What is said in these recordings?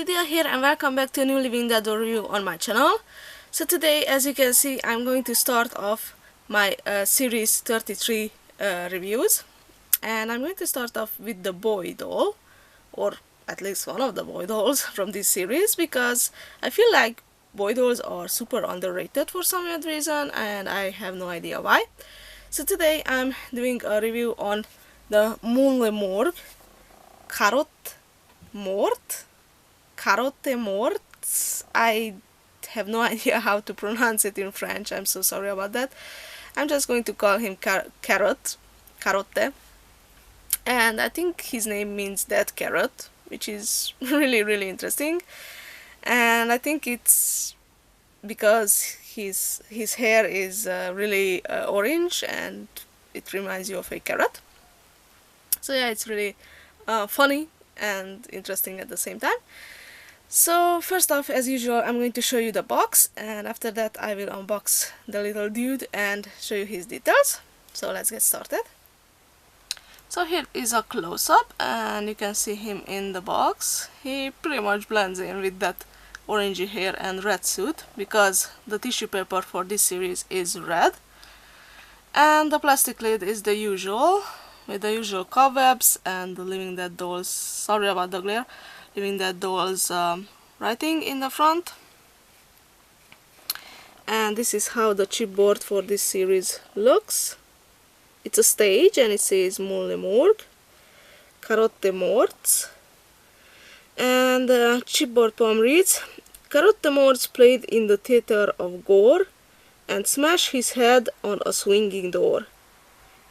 WerewolfLydia here, and welcome back to a new Living Dead review on my channel. So today, as you can see, I'm going to start off my series 33 reviews, and I'm going to start off with the boy doll, or at least one of the boy dolls from this series, because I feel like boy dolls are super underrated for some odd reason, and I have no idea why. So today I'm doing a review on the Morts, Carotte Morts. I have no idea how to pronounce it in French. I'm so sorry about that. I'm just going to call him Carotte, and I think his name means dead carrot, which is really interesting. And I think it's because his hair is really orange, and it reminds you of a carrot. So yeah, it's really funny and interesting at the same time. So first off, as usual, I'm going to show you the box, and after that I will unbox the little dude and show you his details. So let's get started. So here is a close-up, and you can see him in the box. He pretty much blends in with that orangey hair and red suit, because the tissue paper for this series is red. And the plastic lid is the usual, with the usual cobwebs and the Living Dead dolls, sorry about the glare, Living Dead dolls writing in the front. And this is how the chipboard for this series looks. It's a stage, and it says Morts, Carotte Morts. And the chipboard poem reads, Carotte Morts played in the theater of gore and smashed his head on a swinging door.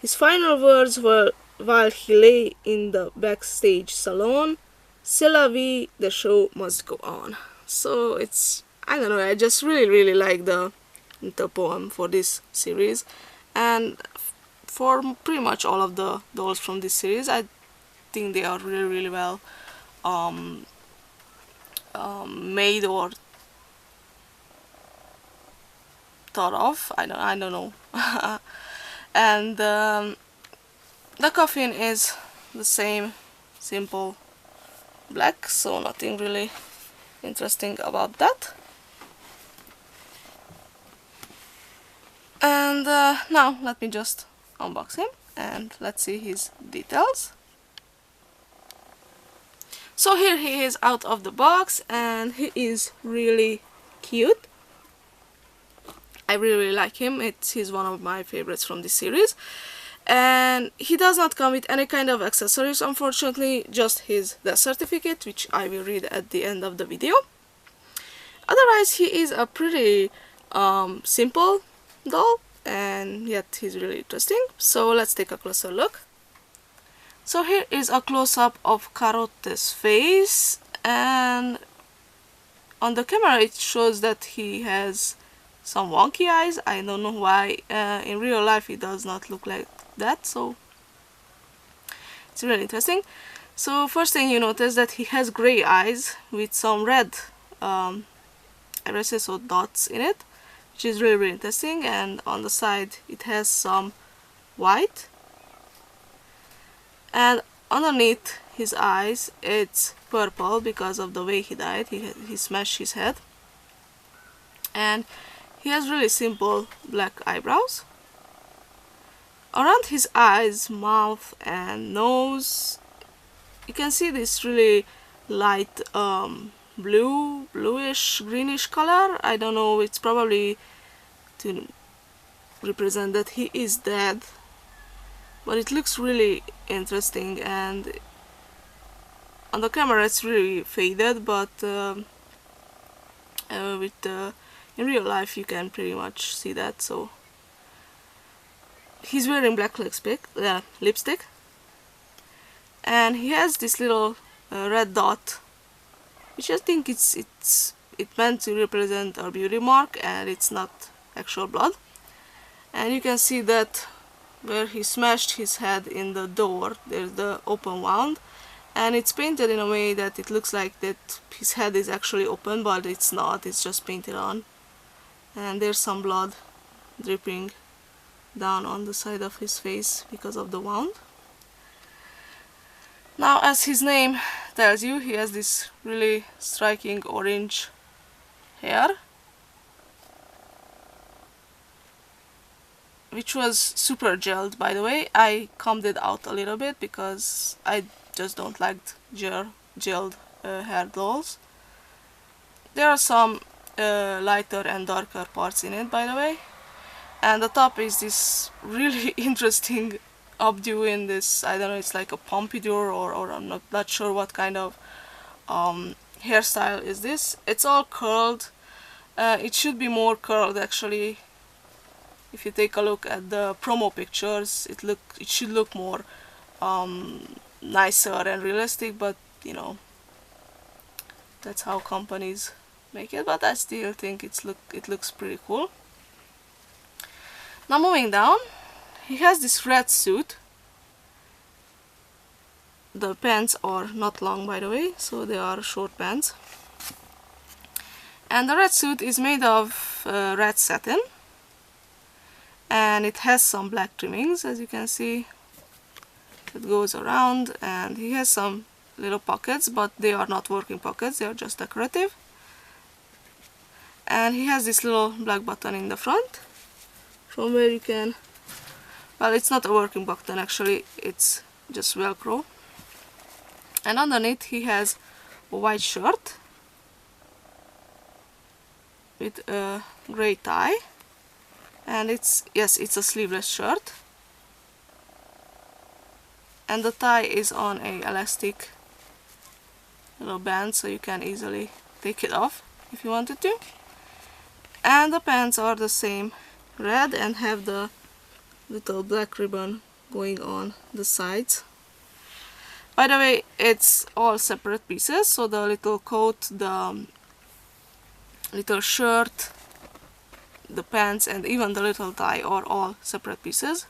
His final words were, while he lay in the backstage salon, C'est la vie, the show must go on. So it's, I don't know, I just really like the poem for this series, and for pretty much all of the dolls from this series. I think they are really well made or thought of. I don't know. And the coffin is the same, simple black, so nothing really interesting about that. And now let me just unbox him and let's see his details. So here he is out of the box, and he is really cute. I really like him. He's one of my favorites from this series. And he does not come with any kind of accessories, unfortunately, just his death certificate, which I will read at the end of the video. Otherwise, he is a pretty simple doll, and yet he's really interesting. So let's take a closer look. So here is a close-up of Carotte's face, and on the camera it shows that he has some wonky eyes. I don't know why. In real life he does not look like that, so it's really interesting. So first thing you notice that he has gray eyes with some red irises or dots in it, which is really interesting. And on the side it has some white, and underneath his eyes it's purple because of the way he died. He smashed his head, and he has really simple black eyebrows. Around his eyes, mouth and nose, you can see this really light bluish, greenish color. I don't know, it's probably to represent that he is dead, but it looks really interesting, and on the camera it's really faded, but in real life you can pretty much see that. So he's wearing black lipstick, and he has this little red dot, which I think it's meant to represent a beauty mark, and it's not actual blood. And you can see that where he smashed his head in the door, there's the open wound, and it's painted in a way that it looks like that his head is actually open, but it's not, it's just painted on. And there's some blood dripping down on the side of his face because of the wound. Now, as his name tells you, he has this really striking orange hair, which was super gelled, by the way. I combed it out a little bit because I just don't like gelled hair dolls. There are some lighter and darker parts in it, by the way, and the top is this really interesting updo in this, I don't know, it's like a pompadour, or I'm not sure what kind of hairstyle is this. It's all curled. It should be more curled, actually. If you take a look at the promo pictures, it should look more nicer and realistic, but you know, that's how companies make it. But I still think it looks pretty cool. Now moving down, he has this red suit. The pants are not long, by the way, so they are short pants. And the red suit is made of red satin, and it has some black trimmings, as you can see. It goes around, and he has some little pockets, but they are not working pockets, they are just decorative. And he has this little black button in the front, from where you can, well, it's not a working button actually, it's just Velcro. And underneath he has a white shirt with a grey tie, and it's a sleeveless shirt, and the tie is on a elastic little band, so you can easily take it off if you wanted to. And the pants are the same, red, and have the little black ribbon going on the sides. By the way, it's all separate pieces, so the little coat, the little shirt, the pants, and even the little tie are all separate pieces,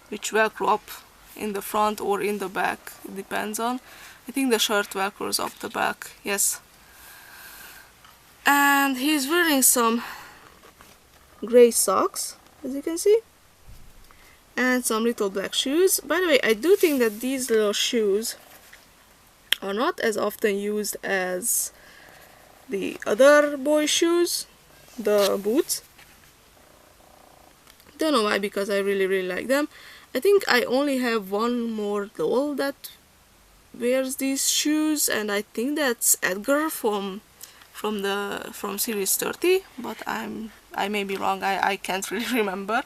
which velcro up in the front or in the back, it depends on. I think the shirt velcros up the back, yes. And he's wearing some grey socks, as you can see, and some little black shoes. By the way, I do think that these little shoes are not as often used as the other boy shoes, the boots. Don't know why, because I really like them. I think I only have one more doll that wears these shoes, and I think that's Edgar from series 30, but I may be wrong, I can't really remember.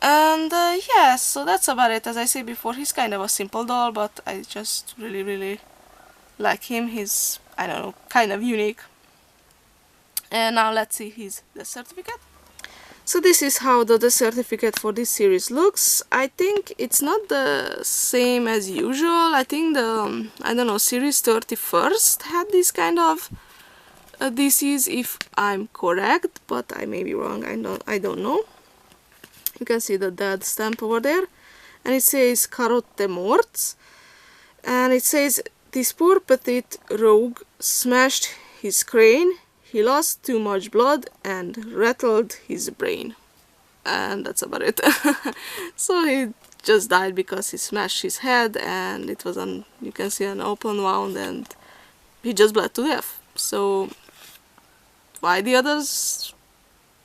And yeah, so that's about it. As I said before, he's kind of a simple doll, but I just really like him. He's, I don't know, kind of unique. And now let's see his death certificate. So this is how the death certificate for this series looks. I think it's not the same as usual. I think the, I don't know, series 31st had this kind of DCs, if I'm correct, but I may be wrong, I don't know. You can see the dead stamp over there, and it says Carotte Morts, and it says, this poor petite rogue smashed his crane, he lost too much blood and rattled his brain. And that's about it. So he just died because he smashed his head, and it was you can see an open wound, and he just bled to death. So why the others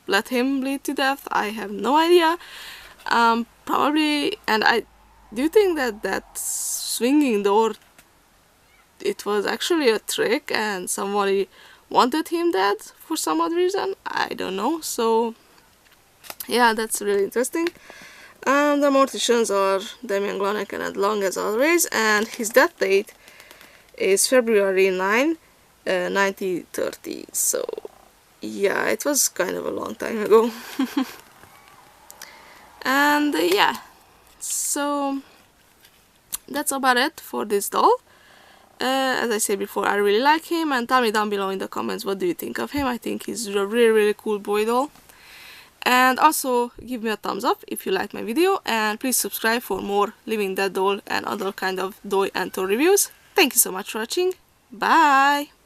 let him bleed to death, I have no idea. Probably, and I do think that swinging door, it was actually a trick, and somebody wanted him dead for some odd reason. I don't know. So yeah, that's really interesting. The morticians are Damian Glonek and Ed Long, as always, and his death date is February 9, 1930. So yeah, it was kind of a long time ago. And yeah, so that's about it for this doll. As I said before, I really like him, and tell me down below in the comments what do you think of him. I think he's a really cool boy doll. And also give me a thumbs up if you like my video, and please subscribe for more Living Dead doll and other kind of toy and toy reviews. Thank you so much for watching. Bye!